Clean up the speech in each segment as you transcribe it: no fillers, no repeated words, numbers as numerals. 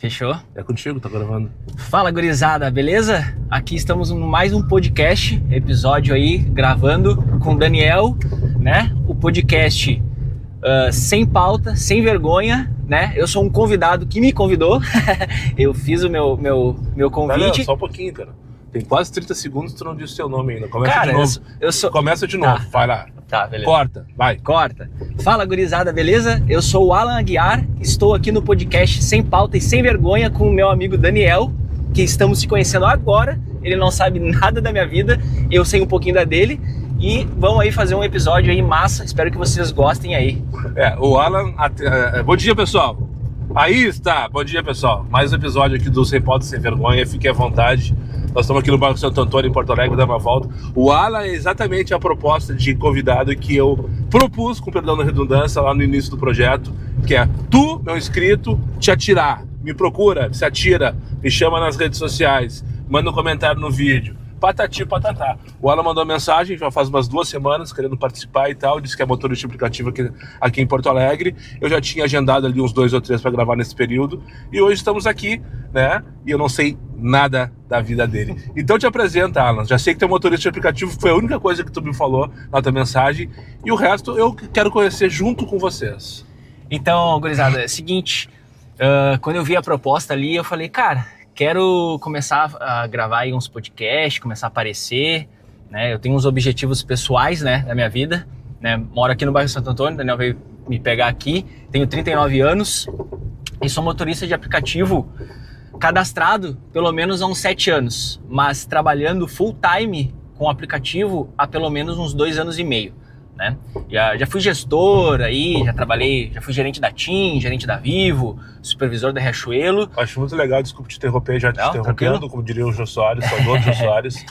Fechou? É contigo, tá gravando. Fala, gurizada, beleza? Aqui estamos em mais um podcast, episódio aí, gravando com o Daniel, né? O podcast sem pauta, sem vergonha, né? Eu sou um convidado que me convidou, eu fiz o meu convite. Não, só um pouquinho, cara. Tem quase 30 segundos e tu não disse o teu nome ainda. Começa Cara, de novo. eu sou... Começa de novo, vai lá. Tá, beleza. Corta, vai. Corta. Fala, gurizada, beleza? Eu sou o Alan Aguiar, estou aqui no podcast Sem Pauta e Sem Vergonha com o meu amigo Daniel, que estamos se conhecendo agora. Ele não sabe nada da minha vida, eu sei um pouquinho da dele. E vamos aí fazer um episódio aí massa, espero que vocês gostem aí. O Alan... Bom dia, pessoal. Aí está, bom dia, pessoal. Mais um episódio aqui do Sem Pauta e Sem Vergonha, fiquem à vontade. Nós estamos aqui no bairro Santo Antônio, em Porto Alegre, dando uma volta. O Alan é exatamente a proposta de convidado que eu propus, com perdão da redundância, lá no início do projeto, que é tu, meu inscrito, te atirar. Me procura, se atira, me chama nas redes sociais, manda um comentário no vídeo. Patati, patatá. O Alan mandou uma mensagem, já faz umas 2 semanas, querendo participar e tal, disse que é motorista de aplicativo aqui em Porto Alegre. Eu já tinha agendado ali uns 2 ou 3 para gravar nesse período, e hoje estamos aqui, né, e eu não sei nada da vida dele. Então te apresenta, Alan, já sei que tu é motorista de aplicativo, foi a única coisa que tu me falou na tua mensagem, e o resto eu quero conhecer junto com vocês. Então, gurizada, é o seguinte, quando eu vi a proposta ali, eu falei, cara, quero começar a gravar aí uns podcasts, começar a aparecer, né? Eu tenho uns objetivos pessoais, né, da minha vida, né? Moro aqui no bairro Santo Antônio, o Daniel veio me pegar aqui, tenho 39 anos e sou motorista de aplicativo cadastrado pelo menos há uns 7 anos, mas trabalhando full time com o aplicativo há pelo menos uns 2 anos e meio. Né? Já fui gestor aí, já fui gerente da TIM, gerente da Vivo, supervisor da Riachuelo. Acho muito legal, desculpa te interromper, já te Não, interrompendo, tranquilo? como diria o Jô Soares, saudou Jô Soares.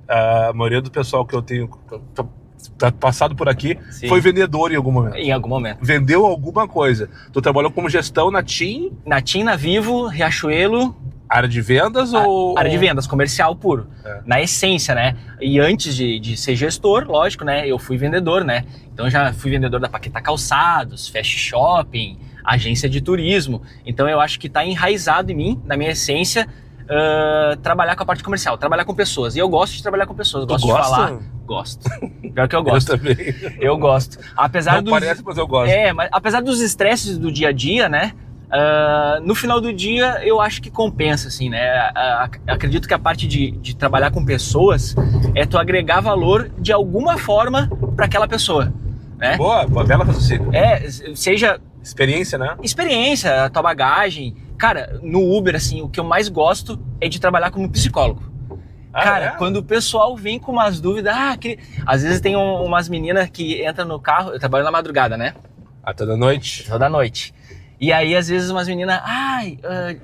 A maioria do pessoal que eu tenho tá passado por aqui, Sim. Foi vendedor em algum momento. Em algum momento. Vendeu alguma coisa. Tu trabalhou como gestão na TIM, Na TIM, na Vivo, Riachuelo, área de vendas ou... área de vendas, comercial puro, na essência, né? E antes de ser gestor, lógico, né? Eu fui vendedor, né? Então já fui vendedor da Paquetá Calçados, Fast Shopping, agência de turismo. Então eu acho que tá enraizado em mim, na minha essência, trabalhar com a parte comercial, trabalhar com pessoas. E eu gosto de trabalhar com pessoas, gosto de falar. Gosto. Pior que eu gosto. Eu também. Eu gosto. Apesar Não parece, mas eu gosto. Mas apesar dos estresses do dia a dia, né? No final do dia eu acho que compensa, assim, né? Acredito que a parte de trabalhar com pessoas é tu agregar valor de alguma forma para aquela pessoa, né? Boa, bela raciocínio. Seja Experiência, né? experiência, a tua bagagem. Cara, no Uber, assim, o que eu mais gosto é de trabalhar como psicólogo. Cara, quando o pessoal vem com umas dúvidas, às vezes tem umas meninas que entram no carro, eu trabalho na madrugada, né? Toda noite. Toda noite. E aí, às vezes, umas meninas,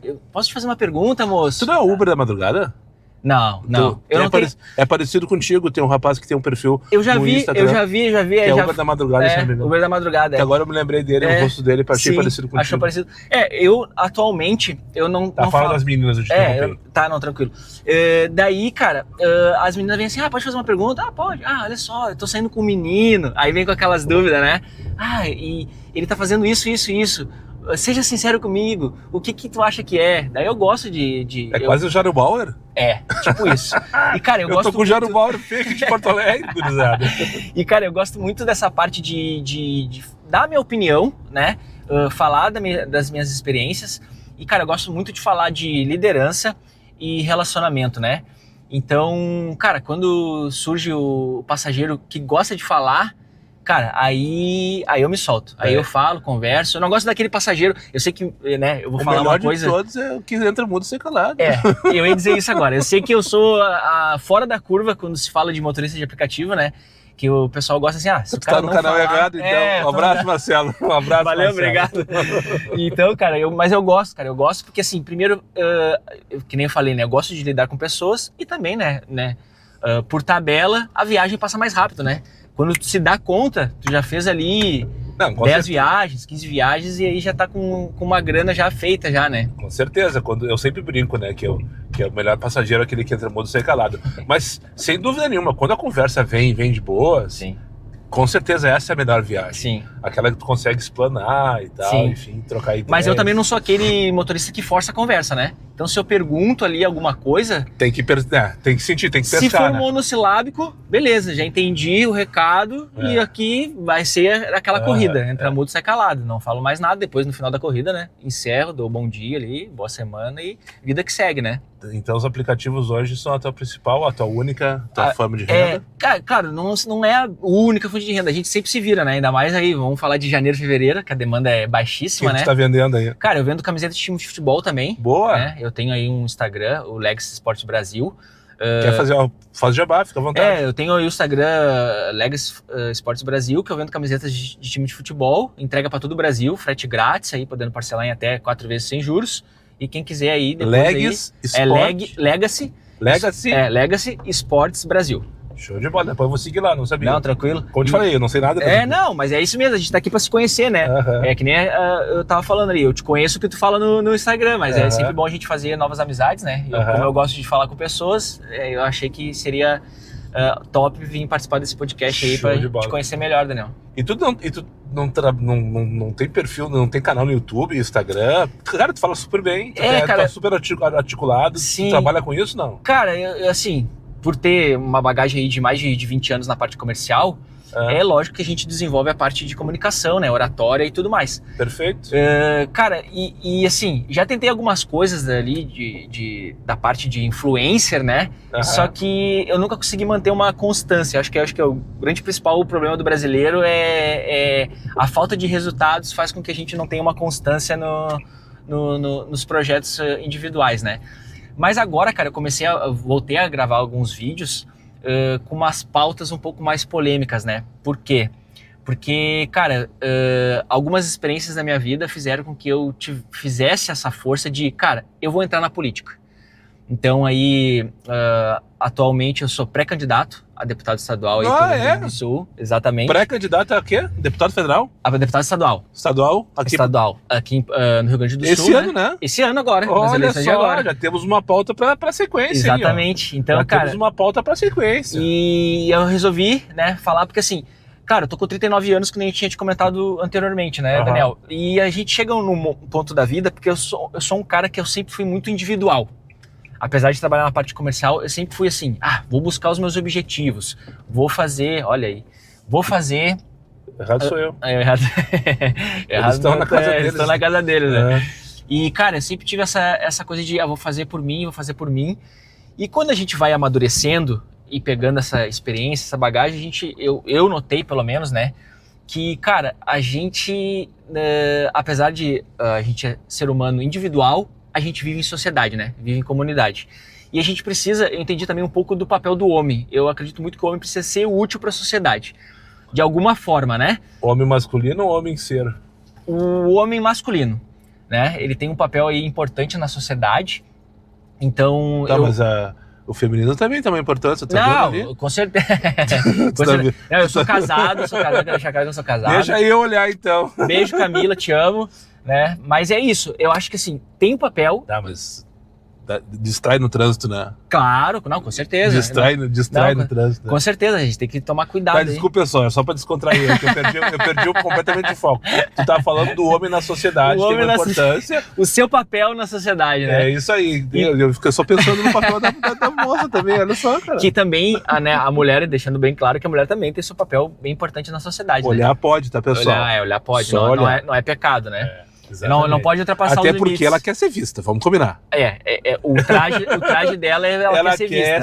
eu posso te fazer uma pergunta, moço? Tu não é Uber da madrugada? Não. É parecido contigo, tem um rapaz que tem um perfil Eu já no vi. Instagram, que é Uber da madrugada, se não me engano. Uber da madrugada, Que agora eu me lembrei dele, o rosto dele, achei parecido contigo. Achou parecido. Eu, atualmente, eu não Fala falo. das meninas, eu te interrompi. Não, tranquilo. Daí, cara, as meninas vêm assim, pode fazer uma pergunta? Pode. Olha só, eu tô saindo com um menino. Aí vem com aquelas dúvidas, né? E ele tá fazendo isso. Seja sincero comigo, o que tu acha que é? Daí eu gosto Quase o Jairo Bauer? Tipo isso. E, cara, eu gosto tô com o Jairo Bauer fake de Porto Alegre, gurizada. E, cara, eu gosto muito dessa parte de dar minha opinião, né? Falar das minhas experiências. E, cara, eu gosto muito de falar de liderança e relacionamento, né? Então, cara, quando surge o passageiro que gosta de falar, cara, aí eu me solto. Aí eu falo, converso. Eu não gosto daquele passageiro. Eu sei que, né, eu vou falar uma coisa... O melhor de todos é o que entra mudo sem calado. Eu ia dizer isso agora. Eu sei que eu sou fora da curva quando se fala de motorista de aplicativo, né? Que o pessoal gosta assim, se o cara tá no canal errado, então. Um abraço, Marcelo. Um abraço, Valeu, Marcelo. Obrigado. Então, cara, mas eu gosto, cara. Eu gosto porque, assim, primeiro, que nem eu falei, né? Eu gosto de lidar com pessoas e também, né? Por tabela, a viagem passa mais rápido, né? Quando tu se dá conta, tu já fez ali 10 viagens, 15 viagens e aí já tá com uma grana já feita já, né? Com certeza, eu sempre brinco, né, que é o melhor passageiro aquele que entra mudo sem calado. Mas, sem dúvida nenhuma, quando a conversa vem de boa, Sim. Com certeza essa é a melhor viagem. Sim. Aquela que tu consegue explanar e tal, Sim. enfim, trocar ideias. Mas eu também não sou aquele motorista que força a conversa, né? Então se eu pergunto ali alguma coisa... Tem que sentir, tem que pescar, Se for né? monossilábico, beleza, já entendi o recado e aqui vai ser aquela corrida. Entra mudo, sai calado. Não falo mais nada, depois no final da corrida, né? Encerro, dou bom dia ali, boa semana e vida que segue, né? Então os aplicativos hoje são a tua principal, a tua única, tua forma de renda? Cara, não é a única fonte de renda. A gente sempre se vira, né? Ainda mais aí, vamos falar de janeiro, fevereiro, que a demanda é baixíssima, né? O que tu tá vendendo aí? Cara, eu vendo camiseta de time de futebol também. Boa! Né? Eu tenho aí um Instagram, o Legacy Esportes Brasil. Quer faz jabá, fica à vontade. Eu tenho aí o Instagram Legacy Esportes Brasil, que eu vendo camisetas de time de futebol, entrega para todo o Brasil, frete grátis, aí podendo parcelar em até 4 vezes sem juros. E quem quiser aí, depois Legacy Esportes Brasil. Show de bola, depois eu vou seguir lá, não sabia. Não, tranquilo. Como te falei, eu não sei nada. Não, mas é isso mesmo, a gente tá aqui pra se conhecer, né? É que nem eu tava falando ali, eu te conheço o que tu fala no Instagram, mas é sempre bom a gente fazer novas amizades, né? Como eu gosto de falar com pessoas, eu achei que seria top vir participar desse podcast aí pra te conhecer melhor, Daniel. E tu não tem perfil, não tem canal no YouTube, Instagram? Cara, tu fala super bem, tu tá super articulado, sim. Tu trabalha com isso, não? Cara, eu assim... Por ter uma bagagem aí de mais de 20 anos na parte comercial, é lógico que a gente desenvolve a parte de comunicação, né? Oratória e tudo mais. Perfeito. Cara, e assim, já tentei algumas coisas ali da parte de influencer, né? Só que eu nunca consegui manter uma constância. Acho que é o grande principal problema do brasileiro é a falta de resultados faz com que a gente não tenha uma constância nos projetos individuais, né? Mas agora, cara, voltei a gravar alguns vídeos com umas pautas um pouco mais polêmicas, né? Por quê? Porque, cara, algumas experiências da minha vida fizeram com que eu fizesse essa força de, cara, eu vou entrar na política. Então aí, atualmente eu sou pré-candidato a deputado estadual aí do Rio Grande do Sul, exatamente. Pré-candidato a quê? Deputado federal? A deputado estadual. Estadual? Aqui no Rio Grande do Sul. Esse ano, né? Esse ano agora, nas Olha eleições de só, agora. já temos uma pauta pra sequência. Exatamente. Aí, então, já cara, temos uma pauta pra sequência. E eu resolvi, né, falar porque assim, cara, eu tô com 39 anos, que nem eu tinha te comentado anteriormente, né, Daniel? E a gente chega num ponto da vida, porque eu sou um cara que eu sempre fui muito individual. Apesar de trabalhar na parte comercial, eu sempre fui assim, vou buscar os meus objetivos, vou fazer, olha aí, Errado sou eu. Errado. Eles estão na casa deles. Estão na casa deles, né? E, cara, eu sempre tive essa coisa de, vou fazer por mim. E quando a gente vai amadurecendo e pegando essa experiência, essa bagagem, eu notei, pelo menos, né, que, cara, a gente, apesar de a gente é ser humano individual, a gente vive em sociedade, né? Vive em comunidade. E a gente precisa, eu entendi também um pouco do papel do homem. Eu acredito muito que o homem precisa ser útil para a sociedade. De alguma forma, né? Homem masculino ou homem ser? O homem masculino, né? Ele tem um papel aí importante na sociedade. Então... Mas o feminino também tem uma importância. Não, com certeza. Eu sou casado, quero deixar claro que eu sou casado. Deixa eu olhar, então. Beijo, Camila, te amo. Né? Mas é isso, eu acho que assim, tem um papel... Mas distrai no trânsito, né? Claro, não, com certeza. Distrai no trânsito. Com certeza, a gente tem que tomar cuidado. Desculpa, pessoal, é só pra descontrair, que eu perdi completamente o foco. Tu tava falando do homem na sociedade, tem uma importância. O seu papel na sociedade, né? É isso aí, eu fico só pensando no papel da moça também, olha só, cara. Que também, a mulher, deixando bem claro que a mulher também tem seu papel bem importante na sociedade. Olhar, né? pode, tá, pessoal? Olhar pode, não é pecado, né? Não pode ultrapassar os limites. Até porque ela quer ser vista, vamos combinar. O traje dela ela quer ser vista.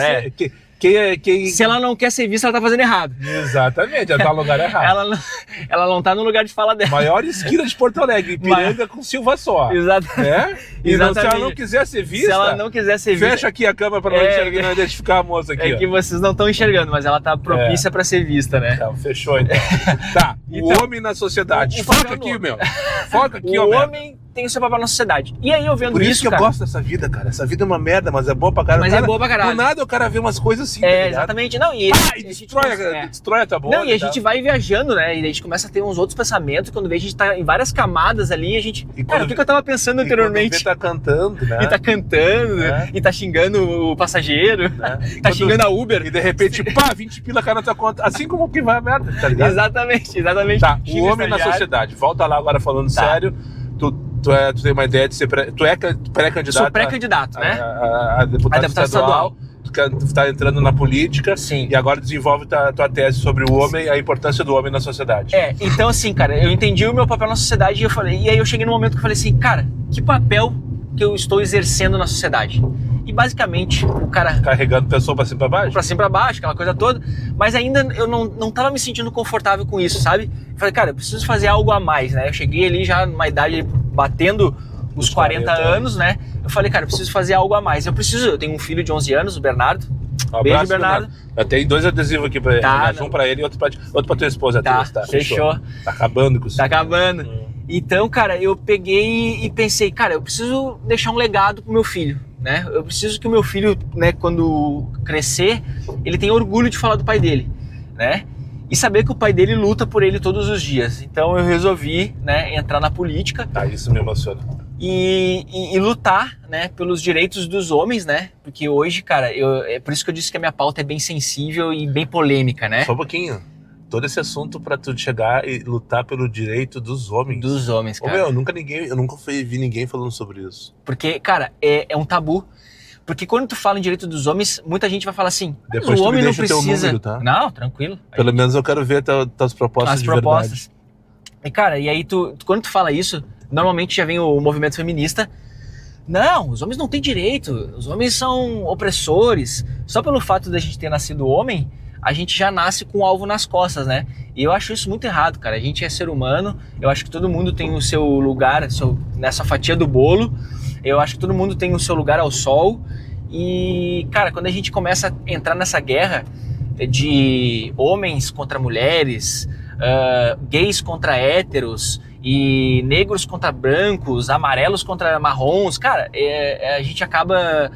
Se ela não quer ser vista, ela tá fazendo errado. Exatamente, ela tá no lugar errado. Ela não tá no lugar de fala dela. Maior esquina de Porto Alegre, Ipiranga com Silva só. Exatamente. E se ela não quiser ser vista, fecha aqui a câmera pra não identificar a moça aqui. Que vocês não estão enxergando, mas ela tá propícia pra ser vista, né? Então, fechou então. Tá, o homem na sociedade. Foca aqui, meu. Foca aqui, o homem tem o seu papel na sociedade. E aí eu vendo Por isso que cara, eu gosto dessa vida, cara. Essa vida é uma merda, mas é boa pra caralho. Mas é boa pra caralho. Do nada o cara vê umas coisas assim, tá ligado? Exatamente. Não, e destrói a tua bola. Não, e a gente vai viajando, né? E a gente começa a ter uns outros pensamentos. Quando vê, a gente tá em várias camadas ali. A gente. Cara, o que eu tava pensando anteriormente? E tá cantando, né? E tá cantando, e tá xingando o passageiro, tá xingando a Uber. E de repente, pá, 20 pila cai na tua conta. Assim como que vai a merda, tá ligado? Exatamente. Tá, o homem na sociedade. Volta lá agora falando sério. Tu tem uma ideia de ser tu é pré-candidato? Sou pré-candidato, né? A deputado estadual. Tu tá entrando na política. Sim. E agora desenvolve tua tese sobre o homem e a importância do homem na sociedade. Então assim, cara, eu entendi o meu papel na sociedade e aí eu cheguei num momento que eu falei assim, cara, que papel que eu estou exercendo na sociedade? E basicamente o cara... Carregando pessoa pra cima e pra baixo? Pra cima e pra baixo, aquela coisa toda. Mas ainda eu não tava me sentindo confortável com isso, sabe? Eu falei, cara, eu preciso fazer algo a mais, né? Eu cheguei ali já numa idade batendo os 40 anos, né? Eu falei, cara, eu preciso fazer algo a mais. Eu tenho um filho de 11 anos, o Bernardo. Beijo, Bernardo. Eu tenho 2 adesivos aqui pra ele. Um pra ele e outro pra tua esposa. Tá, fechou. Tá acabando com isso. Tá acabando. Então, cara, eu peguei e pensei, cara, eu preciso deixar um legado pro meu filho, né? Eu preciso que o meu filho, né, quando crescer, ele tenha orgulho de falar do pai dele, né? E saber que o pai dele luta por ele todos os dias. Então eu resolvi, né, entrar na política. Isso me emociona. E lutar, né, pelos direitos dos homens, né? Porque hoje, cara, é por isso que eu disse que a minha pauta é bem sensível e bem polêmica, né? Só um pouquinho. Todo esse assunto pra tu chegar e lutar pelo direito dos homens. Dos homens, cara. Eu nunca vi ninguém falando sobre isso. Porque, cara, é um tabu. Porque quando tu fala em direito dos homens, muita gente vai falar assim, depois o homem não precisa... Teu número, tá? Não, tranquilo. Pelo menos eu quero ver tuas propostas de verdade. E, cara, e aí quando tu fala isso, normalmente já vem o movimento feminista. Não, os homens não têm direito, os homens são opressores. Só pelo fato de a gente ter nascido homem, a gente já nasce com o alvo nas costas, né? E eu acho isso muito errado, cara. A gente é ser humano, eu acho que todo mundo tem o seu lugar nessa fatia do bolo. Eu acho que todo mundo tem o seu lugar ao sol. E, cara, quando a gente começa a entrar nessa guerra de homens contra mulheres, gays contra héteros, e negros contra brancos, amarelos contra marrons, cara, a gente acaba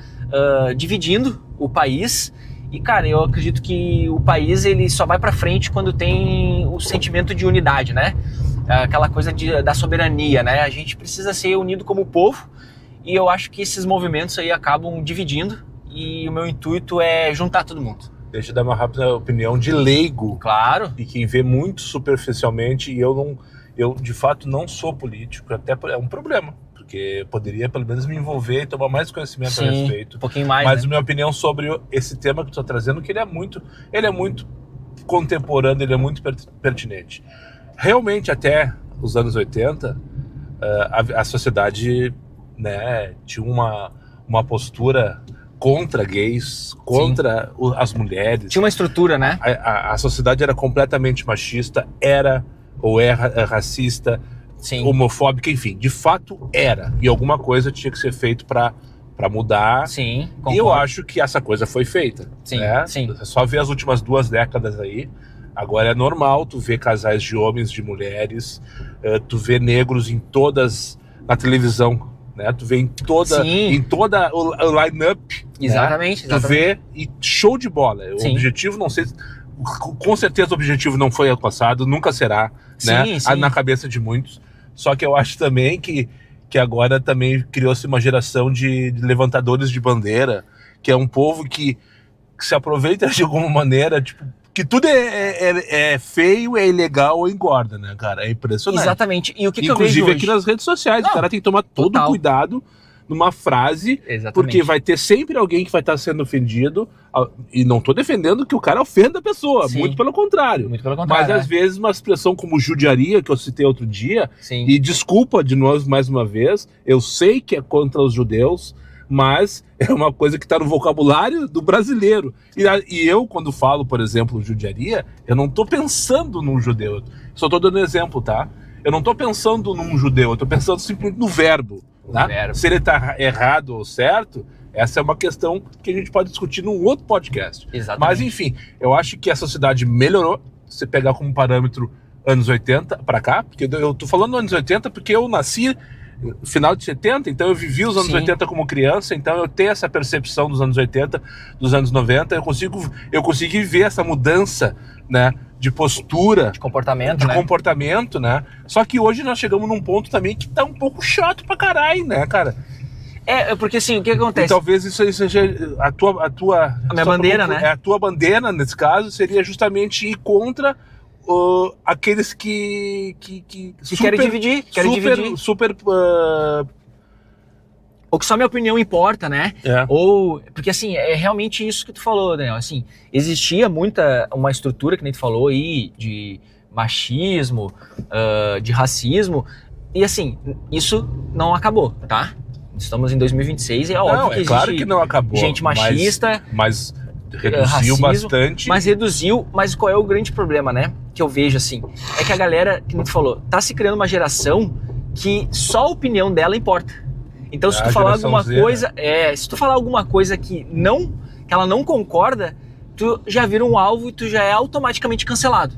dividindo o país. E, cara, eu acredito que o país ele só vai pra frente quando tem o sentimento de unidade, né? Aquela coisa da soberania, né? A gente precisa ser unido como povo. E eu acho que esses movimentos aí acabam dividindo e o meu intuito é juntar todo mundo. Deixa eu dar uma rápida opinião de leigo. Claro. E quem vê muito superficialmente, e eu de fato não sou político, até é um problema, porque poderia pelo menos me envolver e tomar mais conhecimento a respeito. Um pouquinho mais, Mas né? A minha opinião sobre esse tema que tu tá trazendo, que ele é muito contemporâneo, ele é muito pertinente. Realmente, até os anos 80, a sociedade, né, tinha uma postura contra gays, contra as mulheres. Tinha uma estrutura, né? A sociedade era completamente machista, racista, homofóbica, enfim, de fato era. E alguma coisa tinha que ser feito para mudar. Sim, concordo. E eu acho que essa coisa foi feita. Sim, né? sim. É só ver as últimas 2 décadas aí. Agora é normal tu ver casais de homens, de mulheres, tu vê negros na televisão, né? Tu vê em toda o line-up. Exatamente, né? Tu vê e show de bola. O objetivo, não sei, com certeza o objetivo não foi alcançado, nunca será, né? Sim. Na cabeça de muitos. Só que eu acho também que agora também criou-se uma geração de levantadores de bandeira, que é um povo que se aproveita de alguma maneira, tipo, que tudo é feio, é ilegal ou engorda, né, cara? É impressionante. Exatamente. E o que eu vejo Inclusive hoje? aqui nas redes sociais, o cara tem que tomar todo cuidado numa frase, porque vai ter sempre alguém que vai estar sendo ofendido, e não tô defendendo que o cara ofenda a pessoa, muito pelo contrário. Muito pelo contrário, mas às vezes uma expressão como judiaria, que eu citei outro dia, e desculpa de nós mais uma vez, eu sei que é contra os judeus, mas é uma coisa que está no vocabulário do brasileiro. E eu, quando falo, por exemplo, judiaria, eu não estou pensando num judeu. Só estou dando exemplo, tá? Eu não estou pensando num judeu, eu estou pensando simplesmente no verbo. Tá? Se ele está errado ou certo, essa é uma questão que a gente pode discutir num outro podcast. Exatamente. Mas, enfim, eu acho que a sociedade melhorou. Se você pegar como parâmetro anos 80 para cá, porque eu tô falando anos 80 porque eu nasci final de 70, então eu vivi os anos 80 como criança, então eu tenho essa percepção dos anos 80, dos anos 90, eu consegui ver essa mudança, né, de postura, de comportamento, né? Só que hoje nós chegamos num ponto também que tá um pouco chato pra caralho, né, cara? Porque assim, o que acontece? E talvez isso aí seja a minha bandeira, né? A tua bandeira, nesse caso, seria justamente ir contra aqueles que querem dividir. Ou que só minha opinião importa, né? Ou, porque assim, é realmente isso que tu falou, Daniel, assim, existia uma estrutura, que nem tu falou aí, de machismo, de racismo, e assim, isso não acabou, tá? Estamos em 2026 e é óbvio que existe claro que não acabou, gente machista, mas reduziu racismo, bastante. Mas qual é o grande problema, né? Que eu vejo assim, é que a galera, que nem tu falou, tá se criando uma geração que só a opinião dela importa. Então se tu falar alguma coisa, se tu falar alguma coisa que ela não concorda, tu já vira um alvo e tu já é automaticamente cancelado,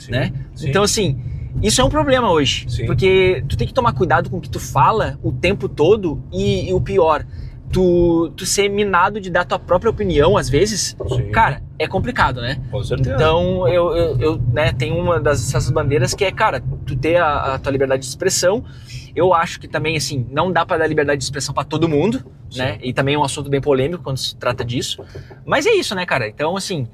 né? Sim. Então assim, isso é um problema hoje, porque tu tem que tomar cuidado com o que tu fala o tempo todo e o pior, tu ser minado de dar tua própria opinião às vezes, cara, é complicado, né? Com certeza. Então eu né, tenho uma dessas bandeiras que é, cara, tu ter a tua liberdade de expressão. Eu acho que também, assim, não dá pra dar liberdade de expressão pra todo mundo, né? E também é um assunto bem polêmico quando se trata disso. Mas é isso, né, cara? Então, assim,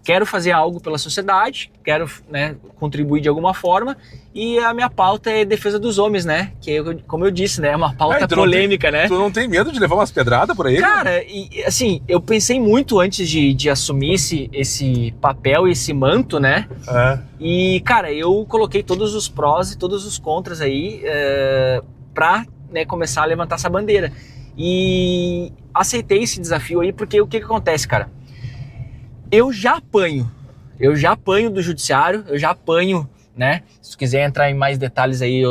quero fazer algo pela sociedade, quero, né, contribuir de alguma forma, e a minha pauta é defesa dos homens, né? Que, como eu disse, né, é uma pauta polêmica, né? Tu não tem medo de levar umas pedradas por aí? Cara, e, assim, eu pensei muito antes de assumir esse papel, esse manto, né? E, cara, eu coloquei todos os prós e todos os contras aí pra, né, começar a levantar essa bandeira. E aceitei esse desafio aí, porque o que acontece, cara? Eu já apanho do judiciário, eu já apanho, né? Se tu quiser entrar em mais detalhes aí,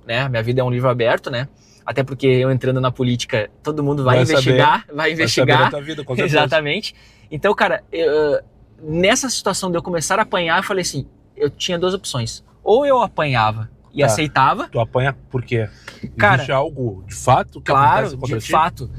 né? Minha vida é um livro aberto, né? Até porque eu entrando na política, todo mundo vai investigar. Vai saber da tua vida, com certeza. Exatamente. Então, cara, nessa situação de eu começar a apanhar, eu falei assim, eu tinha duas opções. Ou eu apanhava e aceitava. Tu apanha por quê? Cara, existe algo de fato que acontece contra ti? Fato.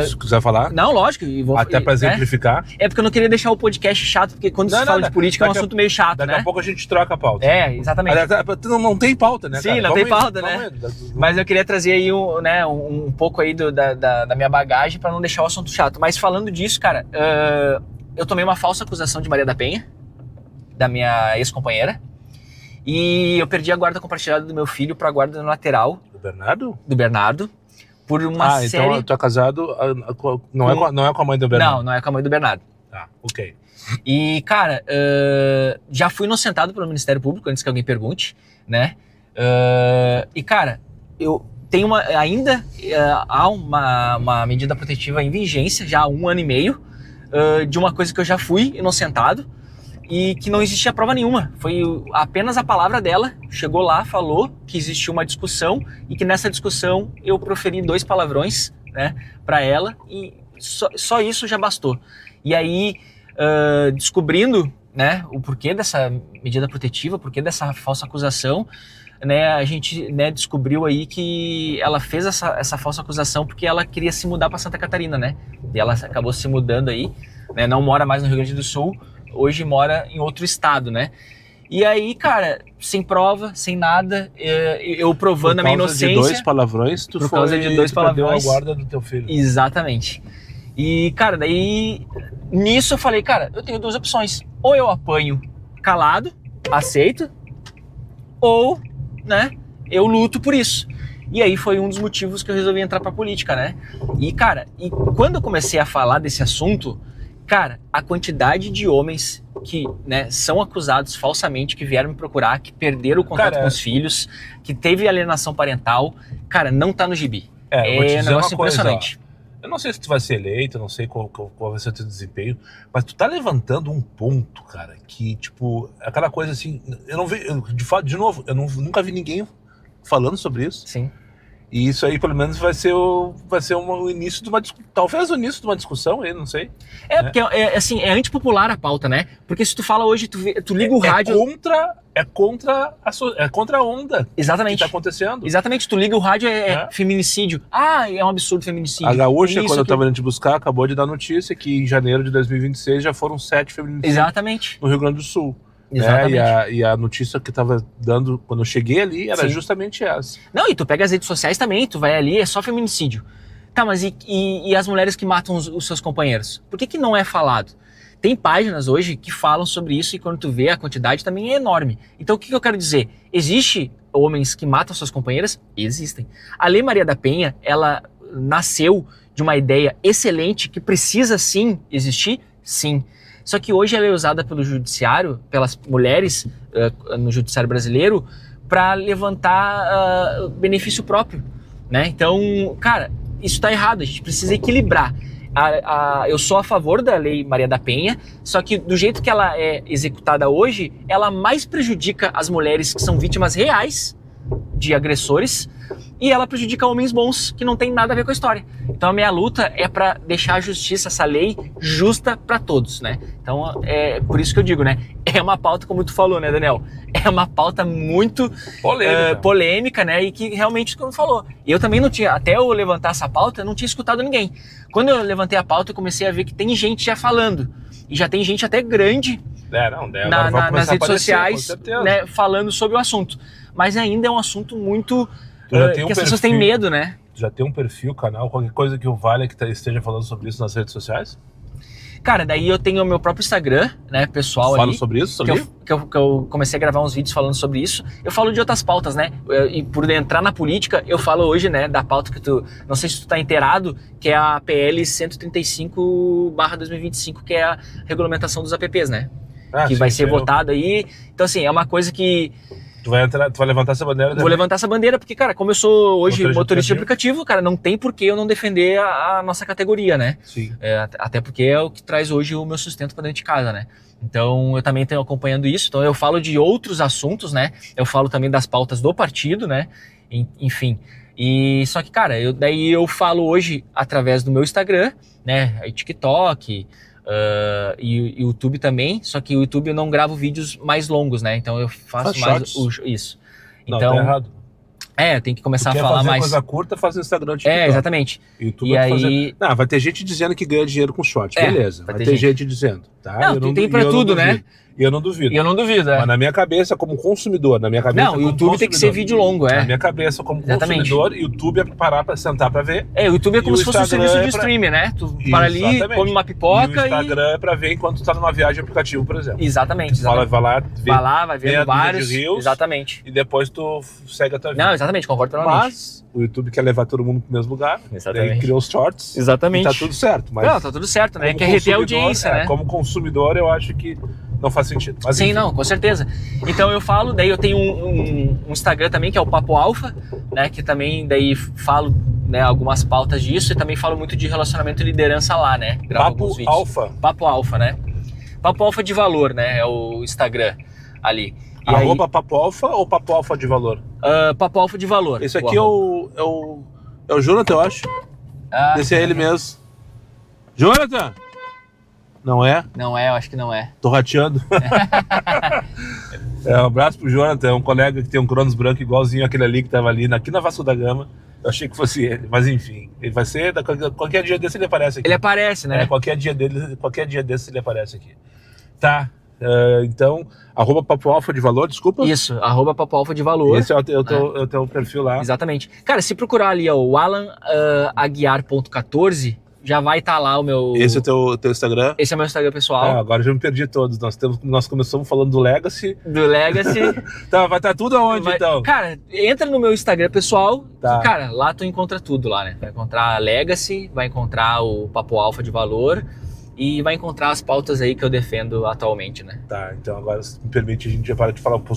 Se quiser falar? Não, lógico. Até pra exemplificar. É porque eu não queria deixar o podcast chato, porque quando se fala de política é um assunto meio chato, daqui a pouco a gente troca a pauta. Exatamente. Não tem pauta, né, Sim, cara? Não tem pauta, né? Mas eu queria trazer aí um pouco aí da minha bagagem pra não deixar o assunto chato. Mas falando disso, cara, eu tomei uma falsa acusação de Maria da Penha, da minha ex-companheira. E eu perdi a guarda compartilhada do meu filho pra guarda no lateral. Do Bernardo? Do Bernardo. Por uma série... então tu é casado, não é com a mãe do Bernardo? Não é com a mãe do Bernardo. Tá, ok. E, cara, já fui inocentado pelo Ministério Público, antes que alguém pergunte, né? E, cara, eu tenho ainda há uma medida protetiva em vigência, já há 1 ano e meio, de uma coisa que eu já fui inocentado, e que não existia prova nenhuma. Foi apenas a palavra dela, chegou lá, falou que existia uma discussão e que nessa discussão eu proferi 2 palavrões, né, pra ela, e só isso já bastou. E aí, descobrindo, né, o porquê dessa medida protetiva, o porquê dessa falsa acusação, né, a gente, né, descobriu aí que ela fez essa falsa acusação porque ela queria se mudar para Santa Catarina, né, e ela acabou se mudando aí, né, não mora mais no Rio Grande do Sul, hoje mora em outro estado, né? E aí, cara, sem prova, sem nada, eu provando a minha inocência. Por causa de 2 palavrões, tu perdeu a guarda do teu filho. Exatamente. E, cara, daí, nisso eu falei, cara, eu tenho 2 opções. Ou eu apanho calado, aceito, ou, né, eu luto por isso. E aí foi um dos motivos que eu resolvi entrar pra política, né? E, cara, quando eu comecei a falar desse assunto, cara, a quantidade de homens que, né, são acusados falsamente, que vieram me procurar, que perderam o contato com os filhos, que teve alienação parental, cara, não tá no gibi. Eu vou te dizer um negócio impressionante. Coisa, eu não sei se tu vai ser eleito, eu não sei qual vai ser o teu desempenho, mas tu tá levantando um ponto, cara, que, tipo, aquela coisa assim, eu não vi, de fato, de novo, eu nunca vi ninguém falando sobre isso. Sim. E isso aí, pelo menos, vai ser o início de uma discussão. Talvez o início de uma discussão aí, não sei. Porque assim, é antipopular a pauta, né? Porque se tu fala hoje, tu liga o rádio... é contra a onda que Exatamente. tá acontecendo. Exatamente, tu liga o rádio, feminicídio. Ah, é um absurdo feminicídio. A Gaúcha, Isso, quando eu aquilo. tava indo te buscar, acabou de dar notícia que em janeiro de 2026 já foram 7 feminicídios Exatamente. no Rio Grande do Sul. Exatamente. E a notícia que tava dando quando eu cheguei ali era Sim. justamente essa. Não, e tu pega as redes sociais também, tu vai ali, é só feminicídio. Tá, mas e as mulheres que matam os seus companheiros? Por que não é falado? Tem páginas hoje que falam sobre isso e quando tu vê a quantidade também é enorme. Então o que eu quero dizer? Existe homens que matam suas companheiras? Existem. A Lei Maria da Penha, ela nasceu de uma ideia excelente que precisa sim existir? Sim. Só que hoje ela é usada pelo judiciário, pelas mulheres no judiciário brasileiro, para levantar benefício próprio, né? Então, cara, isso está errado, a gente precisa equilibrar. Eu sou a favor da Lei Maria da Penha, só que do jeito que ela é executada hoje, ela mais prejudica as mulheres que são vítimas reais de agressores e ela prejudica homens bons que não tem nada a ver com a história. Então a minha luta é para deixar a justiça, essa lei justa para todos, né? Então é por isso que eu digo, né? É uma pauta, como tu falou, né, Daniel? É uma pauta muito polêmica, né? E que realmente, como tu falou, eu também não tinha, até eu levantar essa pauta, eu não tinha escutado ninguém. Quando eu levantei a pauta, eu comecei a ver que tem gente já falando. E já tem gente até grande nas redes sociais, né, falando sobre o assunto. Mas ainda é um assunto muito que as pessoas têm medo, né? Já tem um perfil, canal, qualquer coisa que o Valha que esteja falando sobre isso nas redes sociais? Cara, daí eu tenho o meu próprio Instagram, né, pessoal ali. Fala sobre isso? Que eu comecei a gravar uns vídeos falando sobre isso. Eu falo de outras pautas, né? E por entrar na política, eu falo hoje, né, da pauta que não sei se tu tá inteirado, que é a PL 135/2025, que é a regulamentação dos apps, né? Que vai ser votado aí. Então, assim, é uma coisa que... Tu vai levantar essa bandeira? Vou levantar essa bandeira porque, cara, como eu sou hoje motorista de aplicativo, cara, não tem por que eu não defender a nossa categoria, né? Sim. Até porque é o que traz hoje o meu sustento pra dentro de casa, né? Então, eu também tenho acompanhando isso. Então, eu falo de outros assuntos, né? Eu falo também das pautas do partido, né? Enfim. E só que, cara, daí eu falo hoje através do meu Instagram, né? TikTok... e YouTube também, só que o YouTube eu não gravo vídeos mais longos, né? Então eu faço mais isso. Não, então, tá errado. Tem que começar a falar fazer mais. Coisa curta, faz no Instagram, TikTok. Exatamente. YouTube e aí... Não, vai ter gente dizendo que ganha dinheiro com shorts, beleza. Vai ter gente dizendo, tá? Não, tem pra tudo, né? E eu não duvido. Mas na minha cabeça, como consumidor, o YouTube tem que ser vídeo longo, Na minha cabeça, como consumidor, YouTube é parar pra sentar pra ver. O YouTube é como se fosse um serviço de streaming, né? Tu para ali, come uma pipoca e... o Instagram é pra ver enquanto tu tá numa viagem aplicativo, por exemplo. Exatamente. Vai lá, vai vendo vários. Exatamente. E depois tu segue a tua vida. Não, exatamente, concordo totalmente. Mas o YouTube quer levar todo mundo pro mesmo lugar. Exatamente. Daí criou os shorts. Exatamente. E tá tudo certo. Mas não, tá tudo certo, né? Quer reter a audiência, né? Como consumidor, eu acho que não faz sentido. Mas, sim, enfim. não, com certeza. Então eu falo, daí eu tenho um Instagram também, que é o Papo Alfa, né? Que também daí falo, né, algumas pautas disso e também falo muito de relacionamento e liderança lá, né? Gravo alguns vídeos. Papo Alfa, né? Papo Alfa de valor, né? É o Instagram ali. E @ Papo Alfa ou Papo Alfa de valor? Papo Alfa de valor. Esse aqui é o Jonathan, eu acho. Esse é ele mesmo. Jonathan! Não é? Não é, eu acho que não é. Tô rateando. Um abraço pro Jonathan, um colega que tem um Cronos branco igualzinho aquele ali que tava ali, aqui na Vasco da Gama. Eu achei que fosse ele, mas enfim. Ele vai ser, qualquer dia desse ele aparece aqui. Ele aparece, né? Qualquer dia desse ele aparece aqui. Tá, então, @ Papo Alfa de valor, desculpa? Isso, @ Papo Alfa de valor. Esse é o teu perfil lá. Exatamente. Cara, se procurar ali, o AlanAguiar.14, já vai estar lá o meu... Esse é o teu Instagram? Esse é o meu Instagram pessoal. Agora já me perdi todos. Nós começamos falando do Legacy. Tá, vai estar tudo aonde, então? Cara, entra no meu Instagram pessoal. Tá. E, cara, lá tu encontra tudo lá, né? Vai encontrar a Legacy, vai encontrar o Papo Alfa de valor e vai encontrar as pautas aí que eu defendo atualmente, né? Tá, então agora se me permite a gente já parar de falar um pouco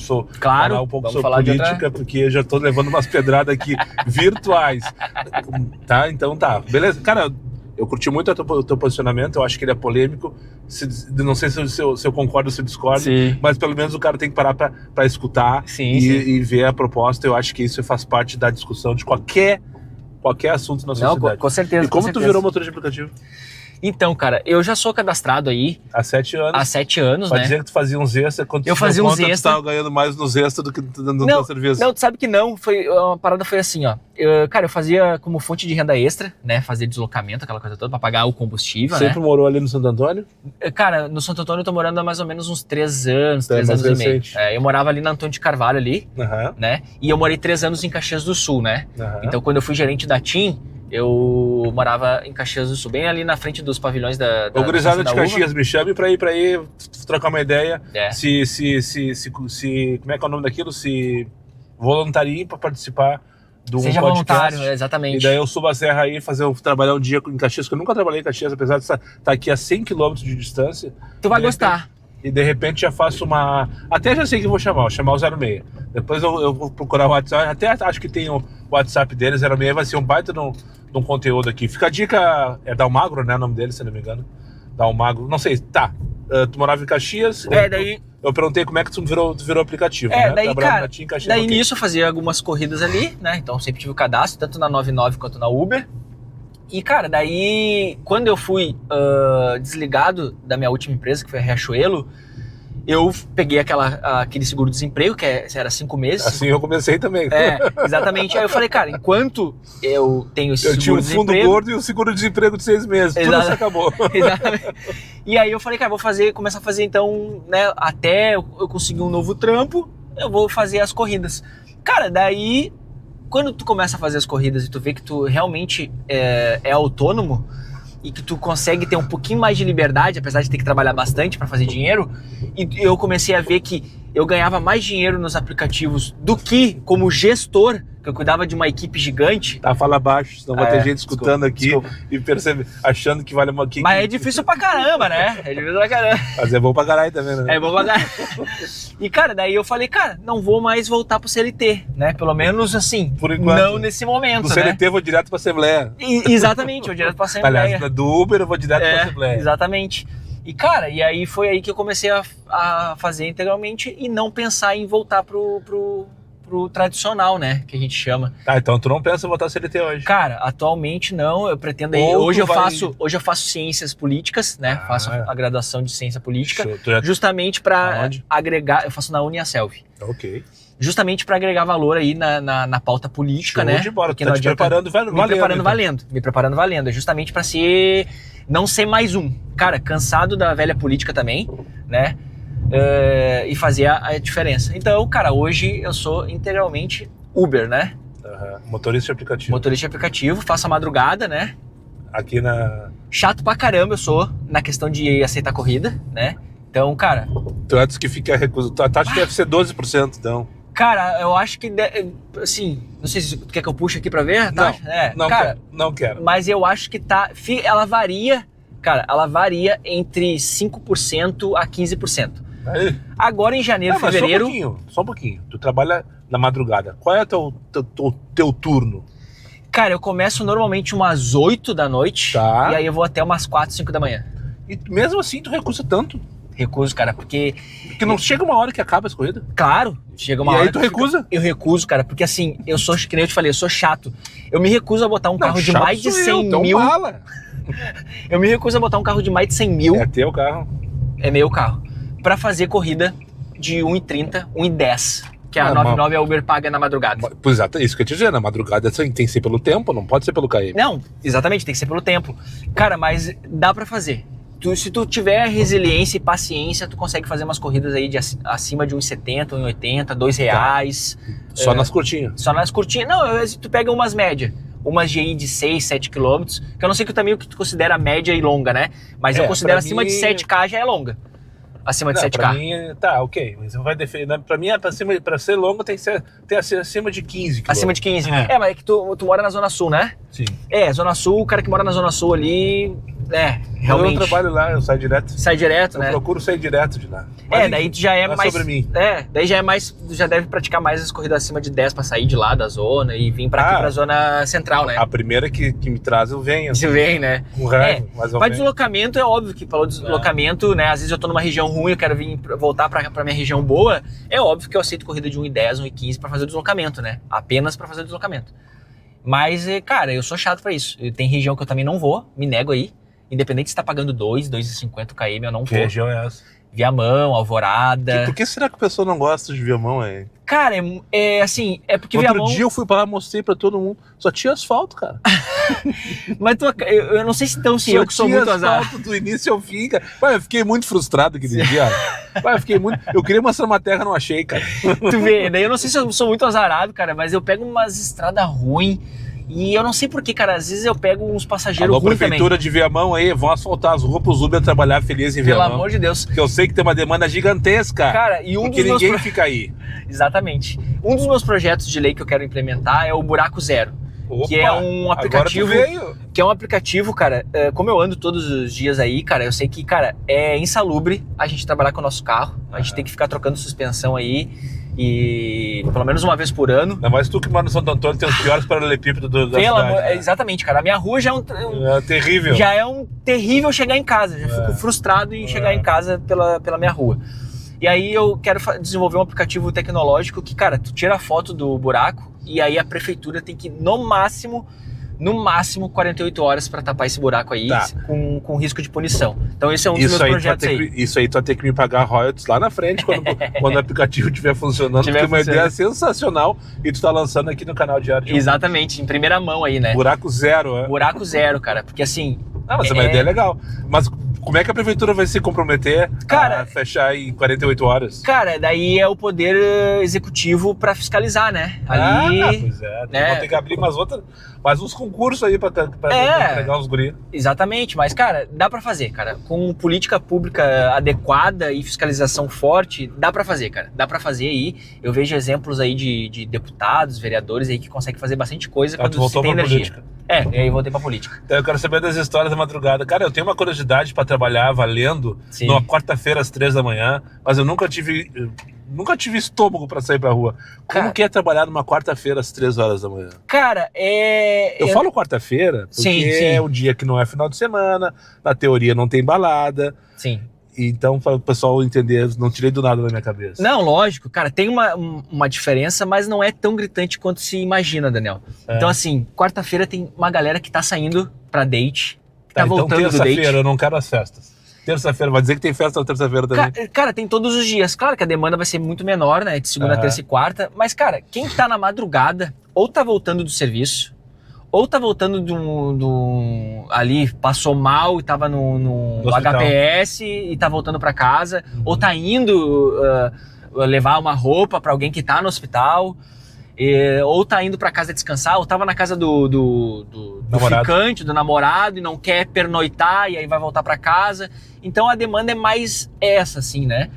sobre política, porque eu já tô levando umas pedradas aqui virtuais. Tá, então tá. Beleza? Cara, eu curti muito o teu posicionamento, eu acho que ele é polêmico, não sei se eu concordo ou se eu discordo, sim, mas pelo menos o cara tem que parar pra escutar e ver a proposta. Eu acho que isso faz parte da discussão de qualquer assunto na sociedade. Com certeza. E como tu virou motorista de aplicativo? Então, cara, eu já sou cadastrado aí Há 7 anos. há 7 anos, Pode né? dizer que tu fazia uns extras, quando Eu tu fazia deu uns conta, tu extra. estava ganhando mais nos extras do que no teu serviço. Não, tu sabe que não. Uma parada foi assim, ó. Cara, eu fazia como fonte de renda extra, né? Fazia deslocamento, aquela coisa toda, pra pagar o combustível, Sempre né? morou ali no Santo Antônio? Cara, no Santo Antônio eu tô morando há mais ou menos uns 3 anos, Tá, 3 mais anos e meio. recente. Eu morava ali na Antônio de Carvalho ali, Aham. né? E eu morei 3 anos em Caxias do Sul, né? Aham. Então, quando eu fui gerente da TIM, eu morava em Caxias do Sul, bem ali na frente dos pavilhões da Ô, gurizada da de Uva. Caxias, me chame pra ir trocar uma ideia. É. Se como é que é o nome daquilo? Se voluntarie pra participar do Seja podcast. voluntário, exatamente. E daí eu subo a serra aí, trabalhar um dia em Caxias, que eu nunca trabalhei em Caxias, apesar de estar aqui a 100 km de distância. Tu vai De gostar. E de repente já faço uma... Até já sei que eu vou chamar o 06. Depois eu vou procurar o WhatsApp, até acho que tem o WhatsApp dele, 06, vai ser um baita de um conteúdo aqui. Fica a dica, é Dalmagro, né, o nome dele, se não me engano. Dalmagro, não sei, tá. Tu morava em Caxias, Daí... eu perguntei como é que tu virou aplicativo, É, né? daí, Trabalhava cara, na TIM, Caxias, daí ok. nisso eu fazia algumas corridas ali, né? Então sempre tive o cadastro, tanto na 99 quanto na Uber. E, cara, daí, quando eu fui desligado da minha última empresa, que foi a Riachuelo, eu peguei aquele seguro-desemprego, que era 5 meses. Assim eu comecei também. Exatamente. Aí eu falei, cara, enquanto eu tenho esse Eu tinha um fundo seguro-desemprego... gordo e um seguro-desemprego de 6 meses. Tudo Exato. isso acabou. Exatamente. E aí eu falei, cara, começar a fazer então, né, até eu conseguir um novo trampo, eu vou fazer as corridas. Cara, daí, quando tu começa a fazer as corridas e tu vê que tu realmente é autônomo e que tu consegue ter um pouquinho mais de liberdade, apesar de ter que trabalhar bastante para fazer dinheiro, e eu comecei a ver que eu ganhava mais dinheiro nos aplicativos do que como gestor, que eu cuidava de uma equipe gigante. Tá, fala baixo, senão vai ter gente escutando desculpa. e achando que vale uma... Mas é difícil pra caramba, né? É difícil pra caramba. Mas é bom pra caralho também, né? É bom pra caramba. E, cara, daí eu falei, cara, não vou mais voltar pro CLT, né? Pelo menos assim, Por enquanto. não nesse momento, Do né? CLT eu vou direto pra Assembleia. Exatamente, eu direto pra Assembleia. Aliás, do Uber eu vou direto pra Assembleia. Exatamente. E, cara, e aí foi aí que eu comecei a fazer integralmente e não pensar em voltar pro tradicional, né? Que a gente chama. Tá, então tu não pensa em voltar CLT hoje? Cara, atualmente não, eu pretendo ir. Ou Hoje tu eu faço ciências políticas, né? Faço a graduação de ciência política, Show. Tu já... justamente para Aonde? agregar. Eu faço na Uniaselv. Ok. Justamente para agregar valor aí na pauta política, Show né? de bola. Porque Tu tá não te adianta- preparando valendo. Me preparando valendo. É justamente para não ser mais um. Cara, cansado da velha política também, né? E fazer a diferença. Então, cara, hoje eu sou integralmente Uber, né? Motorista de aplicativo. Motorista de aplicativo, faço a madrugada, né? Aqui na... Chato pra caramba eu sou na questão de aceitar corrida, né? Então, cara... Tu antes que fica recuso. A taxa deve ser 12%, então. Cara, eu acho que, assim, não sei se tu quer que eu puxe aqui pra ver, tá? Não cara, quero. Não quero. mas eu acho que ela varia, cara, ela varia entre 5% a 15%. Aí. Agora em janeiro, Mas fevereiro... Só um pouquinho. Tu trabalha na madrugada. Qual é o teu turno? Cara, eu começo normalmente umas 8 da noite, Tá. e aí eu vou até umas 4, 5 da manhã. E mesmo assim tu recusa tanto. Recuso, cara, porque, Porque não chega uma hora que acaba as corridas. claro, chega uma E hora aí tu que fica- recusa? Eu recuso, cara, porque assim, eu sou, que nem eu te falei, eu sou chato. Eu me recuso a botar um carro de chato mais de sou 100 eu, tu mil. é um mala. Eu me recuso a botar um carro de mais de 100 mil, É teu carro. é meu carro, pra fazer corrida de 1,30, 1,10, que a Ah, 99 a Uber paga na madrugada. Pois exato, é isso que eu te dizer. Na madrugada tem que ser pelo tempo, não pode ser pelo KM. Não, exatamente, tem que ser pelo tempo. Cara, mas dá pra fazer. Se tu tiver resiliência e paciência, tu consegue fazer umas corridas aí de acima de 1,70, 1,80, R$2. Só nas curtinhas. Só nas curtinhas. Não, tu pega umas médias. Umas de aí de 6, 7 quilômetros. Que eu não sei que também o que tu considera média e longa, né? Mas eu considero pra acima mim- de 7K já é longa. Acima de Não, 7K. pra mim, tá, ok. Mas vai defender. Pra mim, pra ser longo, tem que ser acima de 15 quilômetros. Acima de 15. É. Mas é que tu mora na Zona Sul, né? Sim. Zona Sul, o cara que mora na Zona Sul ali, realmente. Eu trabalho lá, eu saio direto. Sai direto, Eu né? procuro sair direto de lá. Mas, Daí enfim, tu já é não mais. sobre mim. Daí já é mais. Tu já deve praticar mais as corridas acima de 10 pra sair de lá da zona e vir pra aqui pra zona central, né? A primeira que me traz, eu venho. Se vem, né? Com raiva, mas eu Pra venho. deslocamento é óbvio que falou de deslocamento, né? Às vezes eu tô numa região ruim, eu quero voltar pra minha região boa. É óbvio que eu aceito corrida de 1,10, 1,15 pra fazer o deslocamento, né? Apenas pra fazer o deslocamento. Mas, cara, eu sou chato pra isso. Tem região que eu também não vou, me nego aí. independente se tá pagando 2,50 km, eu não Que vou. região é essa? Viamão, Alvorada. Por que será que o pessoal não gosta de Viamão, hein? Cara, assim, é porque Outro Viamão... dia eu fui pra lá, mostrei pra todo mundo. Só tinha asfalto, cara. Mas eu não sei se então se Só eu que sou tinha muito azar. asfalto do início ao fim, cara. Ué, eu fiquei muito frustrado aquele dia. Ué, eu queria mostrar uma terra, não achei, cara. Tu vê, daí eu não sei se eu sou muito azarado, cara, mas eu pego umas estradas ruins e eu não sei porquê, cara, às vezes eu pego uns passageiros ruins também. Prefeitura de Viamão aí, vão asfaltar as ruas pros Uber trabalhar feliz em Pelo Viamão. amor de Deus. Porque eu sei que tem uma demanda gigantesca. Cara, e porque ninguém fica aí. Exatamente. Um dos meus projetos de lei que eu quero implementar é o Buraco Zero. Opa, que é um aplicativo, agora tu veio. que é um aplicativo, cara, como eu ando todos os dias aí, cara, eu sei que, cara, é insalubre a gente trabalhar com o nosso carro, a gente tem que ficar trocando suspensão aí, e pelo menos uma vez por ano. Não, mas tu que mora no Santo Antônio tem os piores paralelepípedos da cidade. Né? Exatamente, cara, a minha rua já é terrível. Já é um terrível chegar em casa, já fico frustrado em chegar em casa pela minha rua. E aí eu quero desenvolver um aplicativo tecnológico que, cara, tu tira a foto do buraco e aí a prefeitura tem que, no máximo 48 horas para tapar esse buraco aí, com risco de punição. Então esse é um dos meus projetos aí. Isso aí tu vai ter que me pagar royalties lá na frente, quando o aplicativo estiver funcionando, porque é uma ideia sensacional e tu tá lançando aqui no canal Diário. Exatamente, em primeira mão aí, né? Buraco zero, é? Buraco zero, cara, porque assim... Não, mas é uma ideia legal. Mas como é que a prefeitura vai se comprometer a fechar em 48 horas? Cara, daí é o poder executivo para fiscalizar, né? Pois é. Né? Vão ter que abrir mais uns concursos aí para pegar uns guri. Exatamente, mas, cara, dá para fazer, cara. Com política pública adequada e fiscalização forte, dá para fazer, cara. Dá para fazer aí. Eu vejo exemplos aí de deputados, vereadores aí que conseguem fazer bastante coisa quando se tem energia. Política. E aí voltei pra política. Então eu quero saber das histórias da madrugada. Cara, eu tenho uma curiosidade para trabalhar valendo numa quarta-feira às 3 da manhã, mas eu nunca tive estômago para sair pra rua. Como que é trabalhar numa quarta-feira às 3 horas da manhã? Cara, Eu falo quarta-feira porque é o dia que não é final de semana, na teoria não tem balada. Sim. Então, para o pessoal entender, não tirei do nada da minha cabeça. Não, lógico, cara, tem uma diferença, mas não é tão gritante quanto se imagina, Daniel. Então, assim, quarta-feira tem uma galera que tá saindo pra date, que tá voltando do date. Então, terça-feira eu não quero as festas. Terça-feira, vai dizer que tem festa na terça-feira também? Cara, tem todos os dias. Claro que a demanda vai ser muito menor, né, de segunda, terça e quarta, mas, cara, quem tá na madrugada, ou tá voltando do serviço, ou tá voltando ali, passou mal e tava no HPS e tá voltando pra casa, ou tá indo levar uma roupa pra alguém que tá no hospital, ou tá indo pra casa descansar, ou tava na casa do ficante, do namorado, e não quer pernoitar, e aí vai voltar pra casa. Então a demanda é mais essa, assim, né?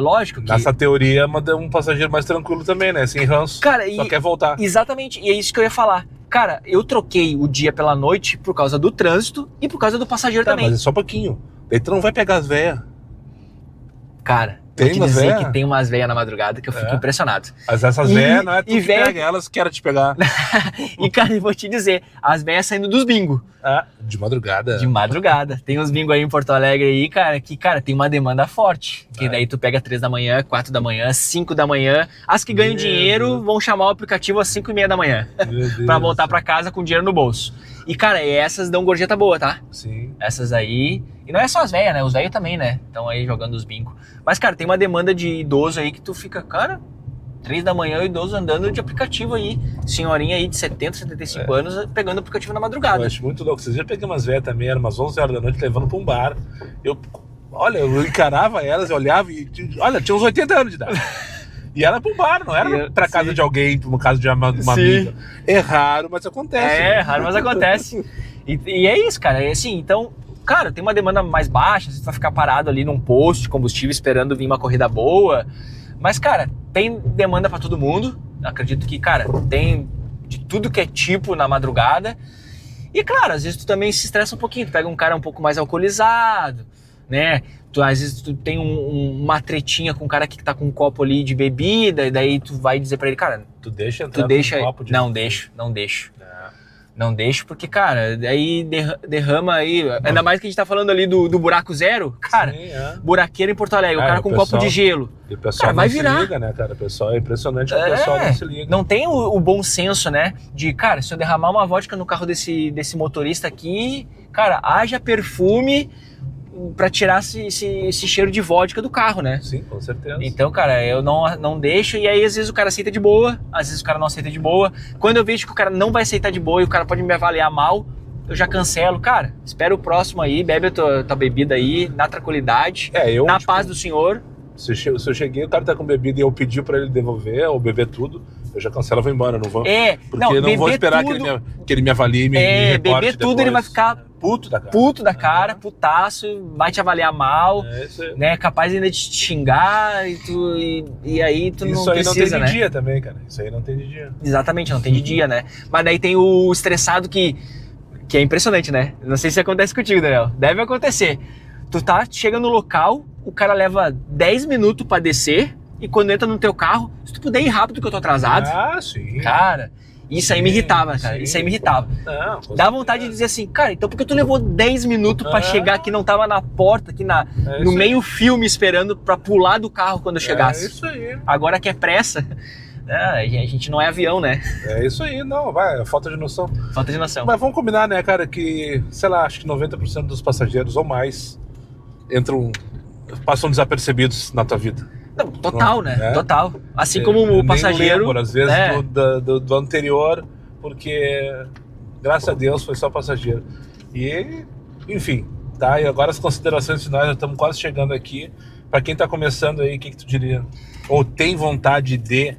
Lógico que... Nessa teoria, um passageiro mais tranquilo também, né? Sem ranço, cara, só quer voltar. Exatamente, e é isso que eu ia falar. Cara, eu troquei o dia pela noite por causa do trânsito e por causa do passageiro também. Mas é só um pouquinho. Daí tu não vai pegar as véias. Cara, tem vou te dizer que tem umas véias na madrugada que eu fico impressionado. Mas essas véias não é tu que pega, elas querem te pegar. E, cara, eu vou te dizer, as véias saindo dos bingo. De madrugada. De madrugada. Tem uns bingo aí em Porto Alegre aí, cara, que, cara, tem uma demanda forte. Que daí tu pega 3 da manhã, 4 da manhã, 5 da manhã. As que ganham dinheiro vão chamar o aplicativo às 5:30 da manhã. Pra voltar pra casa com dinheiro no bolso. E, cara, essas dão gorjeta boa, tá? Sim. Essas aí... E não é só as velhas, né? Os velhos também, né? Estão aí jogando os bingo. Mas, cara, tem uma demanda de idoso aí que tu fica, cara... 3 da manhã, o idoso andando de aplicativo aí. Senhorinha aí de 70, 75 anos, pegando aplicativo na madrugada. Eu acho muito louco. Vocês já peguei umas velhas também, eram umas 11 horas da noite, levando pra um bar. Eu encarava elas, eu olhava e... Olha, tinha uns 80 anos de idade. E era pro bar, não era pra casa de alguém, pra uma casa de uma amiga. É raro, mas acontece. É raro, mas acontece. E é isso, cara. É assim, então... Cara, tem uma demanda mais baixa, você vai ficar parado ali num posto de combustível esperando vir uma corrida boa. Mas, cara, tem demanda pra todo mundo. Acredito que, cara, tem de tudo que é tipo na madrugada. E, claro, às vezes tu também se estressa um pouquinho. Tu pega um cara um pouco mais alcoolizado, né? Às vezes tu tem uma tretinha com um cara que tá com um copo ali de bebida. E daí tu vai dizer pra ele, cara... Tu deixa entrar um copo de... Não deixo. Não deixo porque, cara, aí derrama aí, ainda mais que a gente tá falando ali do buraco zero, cara, Sim, buraqueiro em Porto Alegre, o cara com um copo de gelo. E o pessoal cara, vai não virar. se liga, né, cara? O pessoal é impressionante, o pessoal não se liga. Não tem o bom senso, né, de, cara, se eu derramar uma vodka no carro desse motorista aqui, cara, haja perfume pra tirar esse cheiro de vodka do carro, né? Sim, com certeza. Então, cara, eu não deixo, e aí às vezes o cara aceita de boa, às vezes o cara não aceita de boa. Quando eu vejo que o cara não vai aceitar de boa e o cara pode me avaliar mal, eu já cancelo. Cara, espera o próximo aí, bebe a tua bebida aí, na tranquilidade, na paz do senhor. Se eu cheguei, o cara tá com bebida e eu pedi pra ele devolver ou beber tudo, eu já cancelo e vou embora, não vou. Porque não vou esperar tudo, que ele me avalie e me reporte beber tudo, depois. ele vai ficar puto da cara, putaço, vai te avaliar mal, né? Capaz ainda de te xingar e aí tu isso não precisa, né? Isso aí não tem de dia também, cara. Isso aí não tem de dia. Exatamente, não tem de dia, né? Mas daí tem o estressado que é impressionante, né? Não sei se acontece contigo, Daniel. Deve acontecer. Tu chega no local, o cara leva 10 minutos pra descer e quando entra no teu carro, se tu puder ir rápido que eu tô atrasado. Ah, sim. Cara, isso aí me irritava, cara. Isso aí me irritava. Não, dá vontade de dizer assim, cara, então por que tu levou 10 minutos pra chegar aqui, não tava na porta, aqui no meio filme esperando pra pular do carro quando eu chegasse? É isso aí. Agora que é pressa, a gente não é avião, né? É isso aí, não, é falta de noção. Falta de noção. Mas vamos combinar, né, cara, que, sei lá, acho que 90% dos passageiros ou mais passam desapercebidos na tua vida. Não, total, né? Total. Assim como o passageiro... Nem lembro, às vezes, do anterior, porque, graças a Deus, foi só passageiro. E, enfim, tá? E agora as considerações finais, já estamos quase chegando aqui. Pra quem tá começando aí, o que tu diria? Ou tem vontade de...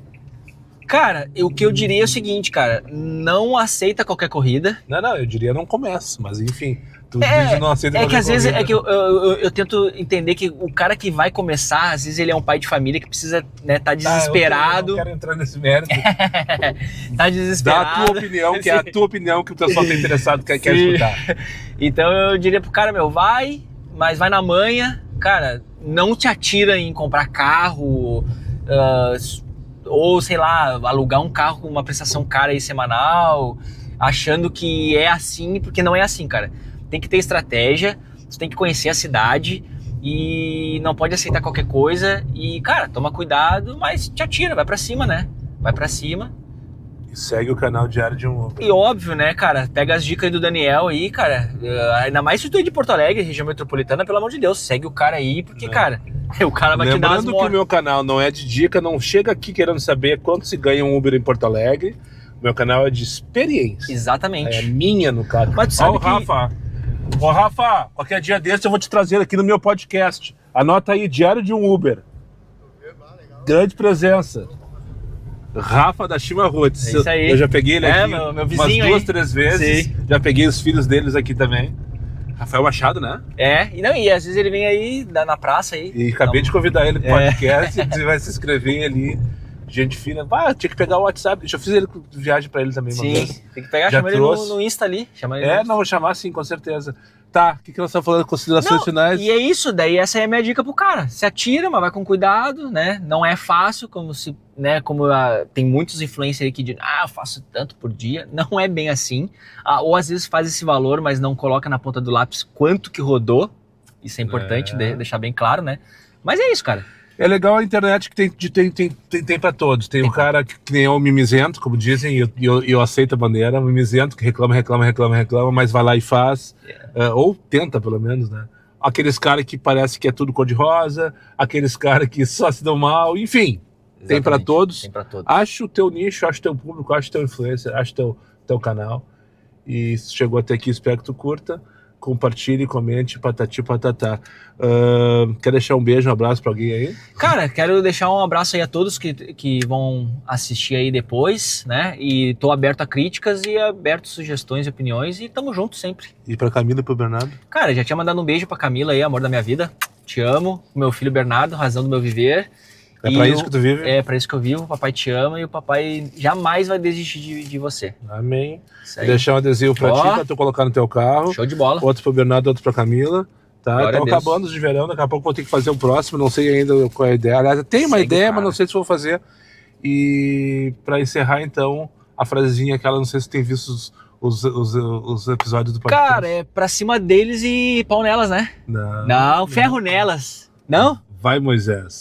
Cara, o que eu diria é o seguinte, cara, não aceita qualquer corrida. Não, eu diria não começa, mas enfim... Tu diz não aceita que às vezes eu tento entender que o cara que vai começar, às vezes ele é um pai de família que precisa, né, tá desesperado. Eu não quero entrar nesse mérito. Tá desesperado. Dá a tua opinião, que é a tua opinião que o pessoal tá interessado, quer escutar. Então eu diria pro cara, vai, mas vai na manha. Cara, não te atira em comprar carro, ou sei lá, alugar um carro com uma prestação cara aí semanal, achando que é assim, porque não é assim, cara. Tem que ter estratégia, você tem que conhecer a cidade e não pode aceitar qualquer coisa. E, cara, toma cuidado, mas te atira, vai pra cima, né? Vai pra cima. E segue o canal Diário de um... E óbvio, né, cara? Pega as dicas aí do Daniel aí, cara. Ainda mais se tu é de Porto Alegre, região metropolitana, pelo amor de Deus, segue o cara aí, porque, cara, o cara vai te dar as Lembrando que o meu canal não é de dica, não chega aqui querendo saber quanto se ganha um Uber em Porto Alegre. Meu canal é de experiência. Exatamente. É minha, no caso. Mas tu sabe que... Rafa, qualquer dia desse eu vou te trazer aqui no meu podcast. Anota aí, Diário de um Uber. Grande presença. Rafa da Shima Roots. É isso aí. Eu já peguei ele aqui meu vizinho umas 2-3 vezes. Sim. Já peguei os filhos deles aqui também. Rafael Machado, né? E às vezes ele vem aí na praça aí. E acabei de convidar ele pro podcast. Você vai se inscrever ali. Gente fina. Tinha que pegar o WhatsApp. Eu fiz ele viagem pra ele também uma vez. Tem que pegar, chama ele no Insta ali. Não, vou chamar sim, com certeza. Tá, o que nós estamos falando? Considerações finais? E é isso, daí essa é a minha dica pro cara. Se atira, mas vai com cuidado, né? Não é fácil, tem muitos influencers aí que dizem, eu faço tanto por dia. Não é bem assim. Ou às vezes faz esse valor, mas não coloca na ponta do lápis quanto que rodou. Isso é importante deixar bem claro, né? Mas é isso, cara. É legal a internet que tem pra todos. Tem o cara que nem é o mimizento, como dizem, e eu aceito a bandeira, o mimizento que reclama, mas vai lá e faz. Ou tenta, pelo menos, né? Aqueles caras que parece que é tudo cor-de-rosa, aqueles caras que só se dão mal, enfim. Exatamente. Tem pra todos. Tem pra todos. Acha o teu nicho, acha o teu público, acha o teu influencer, acha o teu canal. E se chegou até aqui, espero que tu curta. Compartilhe, comente, patati patatá. Quer deixar um beijo, um abraço pra alguém aí? Cara, quero deixar um abraço aí a todos que vão assistir aí depois, né? E tô aberto a críticas e aberto a sugestões e opiniões e tamo junto sempre. E pra Camila e pro Bernardo? Cara, já tinha mandado um beijo pra Camila aí, amor da minha vida. Te amo. Meu filho Bernardo, razão do meu viver. É pra isso que tu vive? É pra isso que eu vivo. O papai te ama e o papai jamais vai desistir de você. Amém. Vou deixar um adesivo pra ti, pra tu colocar no teu carro. Show de bola. Outro pro Bernardo, outro pra Camila. Tá? Estão acabando os de verão, daqui a pouco vou ter que fazer o próximo, não sei ainda qual é a ideia. Aliás, tem uma ideia, mas não sei se vou fazer. E pra encerrar, então, a frasezinha aquela, não sei se tem visto os episódios do podcast? Cara, é pra cima deles e pau nelas, né? Não. Não, ferro nelas. Não? Vai, Moisés.